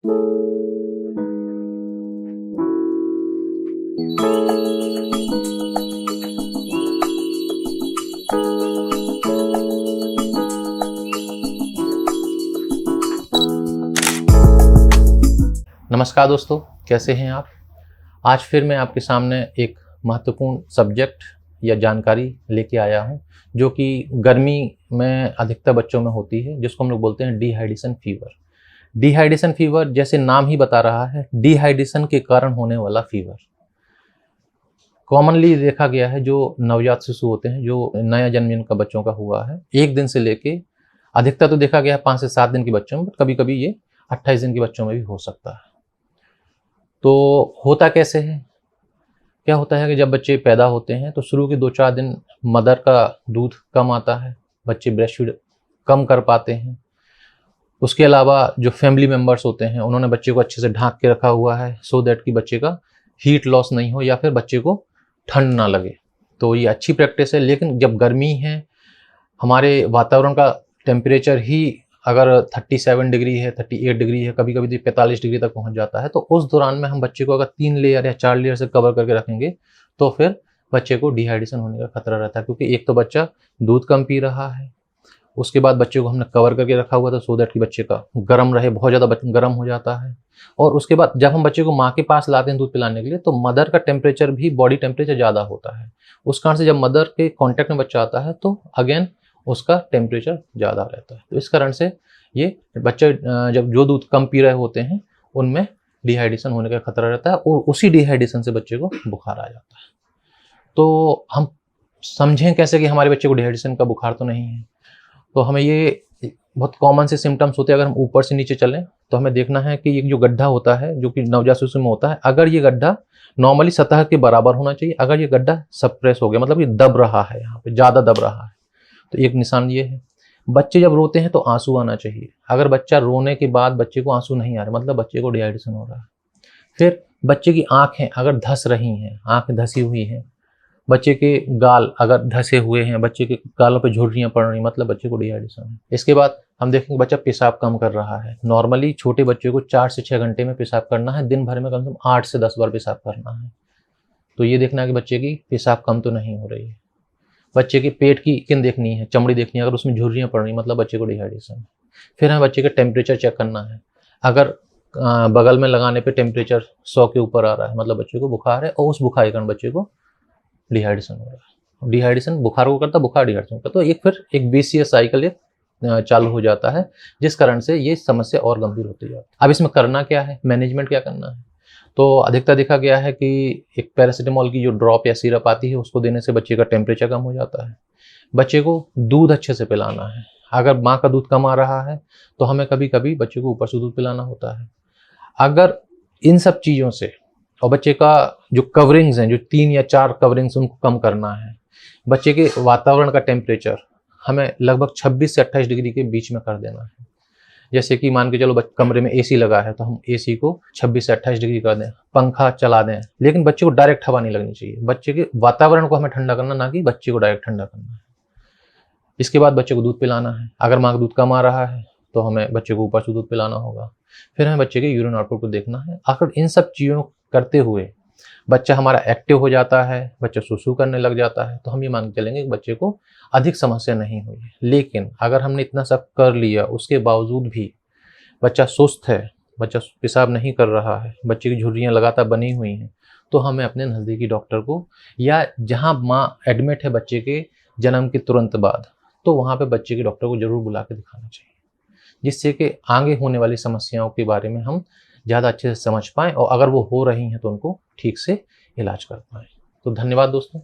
नमस्कार दोस्तों, कैसे हैं आप। आज फिर मैं आपके सामने एक महत्वपूर्ण सब्जेक्ट या जानकारी लेके आया हूं, जो कि गर्मी में अधिकतर बच्चों में होती है, जिसको हम लोग बोलते हैं डिहाइड्रेशन फीवर। डिहाइड्रेशन फीवर जैसे नाम ही बता रहा है, डिहाइड्रेशन के कारण होने वाला फीवर। कॉमनली देखा गया है, जो नवजात शिशु होते हैं, जो नया जन्म जिनका बच्चों का हुआ है, 1 दिन से लेके अधिकतर तो देखा गया है 5 से 7 दिन के बच्चों में, कभी कभी ये 28 दिन के बच्चों में भी हो सकता है। तो होता कैसे है, क्या होता है कि जब बच्चे पैदा होते हैं तो शुरू के 2-4 दिन मदर का दूध कम आता है, बच्चे ब्रेस्ट फीड कम कर पाते हैं। उसके अलावा जो फैमिली मेम्बर्स होते हैं, उन्होंने बच्चे को अच्छे से ढांक के रखा हुआ है, सो दैट कि बच्चे का हीट लॉस नहीं हो या फिर बच्चे को ठंड ना लगे। तो ये अच्छी प्रैक्टिस है। लेकिन जब गर्मी है, हमारे वातावरण का टेम्परेचर ही अगर 37 डिग्री है, 38 डिग्री है, कभी कभी 45 डिग्री तक पहुंच जाता है, तो उस दौरान में हम बच्चे को अगर 3 लेयर या 4 लेयर से कवर करके रखेंगे तो फिर बच्चे को डिहाइड्रेशन होने का खतरा रहता है। क्योंकि एक तो बच्चा दूध कम पी रहा है, उसके बाद बच्चे को हमने कवर करके रखा हुआ था सो दैट कि बच्चे का गर्म रहे, बहुत ज़्यादा गर्म हो जाता है। और उसके बाद जब हम बच्चे को माँ के पास लाते हैं दूध पिलाने के लिए, तो मदर का टेम्परेचर भी, बॉडी टेम्परेचर ज़्यादा होता है। उस कारण से जब मदर के कॉन्टैक्ट में बच्चा आता है तो अगेन उसका टेम्परेचर ज़्यादा रहता है। तो इस कारण से ये बच्चे जब जो दूध कम पी रहे होते हैं उनमें डिहाइड्रेशन होने का खतरा रहता है, और उसी डिहाइड्रेशन से बच्चे को बुखार आ जाता है। तो हम समझें कैसे कि हमारे बच्चे को डिहाइड्रेशन का बुखार तो नहीं है। तो हमें ये बहुत कॉमन से सिम्टम्स होते हैं। अगर हम ऊपर से नीचे चलें तो हमें देखना है कि ये जो गड्ढा होता है, जो कि नवजात शिशु में होता है, अगर ये गड्ढा नॉर्मली सतह के बराबर होना चाहिए। अगर ये गड्ढा सप्रेस हो गया, मतलब ये दब रहा है, यहाँ पे ज़्यादा दब रहा है, तो एक निशान ये है। बच्चे जब रोते हैं तो आंसू आना चाहिए। अगर बच्चा रोने के बाद बच्चे को आंसू नहीं आ रहे, मतलब बच्चे को डिहाइड्रेशन हो रहा है। फिर बच्चे की आंखें अगर धस रही हैं, आंखें धसी हुई हैं, बच्चे के गाल अगर धसे हुए हैं, बच्चे के गालों पे झुर्रियाँ पड़ रही, मतलब बच्चे को डिहाइड्रेशन है। इसके बाद हम देखेंगे बच्चा पेशाब कम कर रहा है। नॉर्मली छोटे बच्चे को 4 से 6 घंटे में पेशाब करना है, दिन भर में कम से कम 8 से 10 बार पेशाब करना है। तो ये देखना है कि बच्चे की पेशाब कम तो नहीं हो रही है। बच्चे के पेट की स्किन देखनी है, चमड़ी देखनी है, अगर उसमें झुर्रियाँ पड़ रही, मतलब बच्चे को डिहाइड्रेशन है। फिर हमें बच्चे का टेम्परेचर चेक करना है। अगर बगल में लगाने पे टेम्परेचर 100 के ऊपर आ रहा है, मतलब बच्चे को बुखार है, और उस बुखार के कारण बच्चे को डिहाइड्रेशन हो रहा है। डिहाइड्रेशन बुखार को करता, बुखार डिहाइड्रेशन करता, तो एक फिर एक बीसीएस साइकिल चालू हो जाता है, जिस कारण से ये समस्या और गंभीर होती जाती है। अब इसमें करना क्या है, मैनेजमेंट क्या करना है। तो अधिकतर देखा गया है कि एक पैरासीटामोल की जो ड्रॉप या सिरप आती है, उसको देने से बच्चे का टेम्परेचर कम हो जाता है। बच्चे को दूध अच्छे से पिलाना है। अगर माँ का दूध कम आ रहा है तो हमें कभी कभी बच्चे को ऊपर से दूध पिलाना होता है। अगर इन सब चीज़ों से, और बच्चे का जो कवरिंग्स हैं, जो 3 या 4 कवरिंग्स, उनको कम करना है। बच्चे के वातावरण का टेम्परेचर हमें लगभग 26 से 28 डिग्री के बीच में कर देना है। जैसे कि मान के चलो कमरे में एसी लगा है, तो हम एसी को 26 से 28 डिग्री कर दें, पंखा चला दें, लेकिन बच्चे को डायरेक्ट हवा नहीं लगनी चाहिए। बच्चे के वातावरण को हमें ठंडा करना, ना कि बच्चे को डायरेक्ट ठंडा करना है। इसके बाद बच्चे को दूध पिलाना है। अगर माँ का दूध कम आ रहा है तो हमें बच्चे को ऊपर से दूध पिलाना होगा। फिर हमें बच्चे के यूरिन आउटपुट को देखना है। अगर इन सब चीज़ों करते हुए बच्चा हमारा एक्टिव हो जाता है, बच्चा सुसु करने लग जाता है, तो हम ये मान के चलेंगे कि बच्चे को अधिक समस्या नहीं हुई है। लेकिन अगर हमने इतना सब कर लिया, उसके बावजूद भी बच्चा सुस्त है, बच्चा पेशाब नहीं कर रहा है, बच्चे की झुर्रियाँ लगातार बनी हुई हैं, तो हमें अपने नज़दीकी डॉक्टर को, या जहाँ माँ एडमिट है बच्चे के जन्म के तुरंत बाद, तो वहाँ पे बच्चे के डॉक्टर को ज़रूर बुला के दिखाना चाहिए, जिससे कि आगे होने वाली समस्याओं के बारे में हम ज़्यादा अच्छे से समझ पाएँ, और अगर वो हो रही हैं तो उनको ठीक से इलाज कर पाएँ। तो धन्यवाद दोस्तों।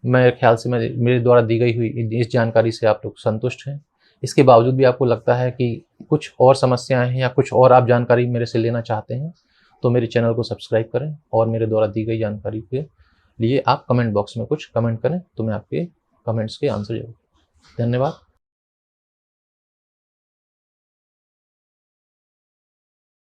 मेरे ख्याल से मेरे द्वारा दी गई हुई इस जानकारी से आप लोग संतुष्ट हैं। इसके बावजूद भी आपको लगता है कि कुछ और समस्याएं हैं या कुछ और आप जानकारी मेरे से लेना चाहते हैं, तो मेरे चैनल को सब्सक्राइब करें, और मेरे द्वारा दी गई जानकारी के लिए आप कमेंट बॉक्स में कुछ कमेंट करें, तो मैं आपके कमेंट्स के आंसर जरूर। धन्यवाद।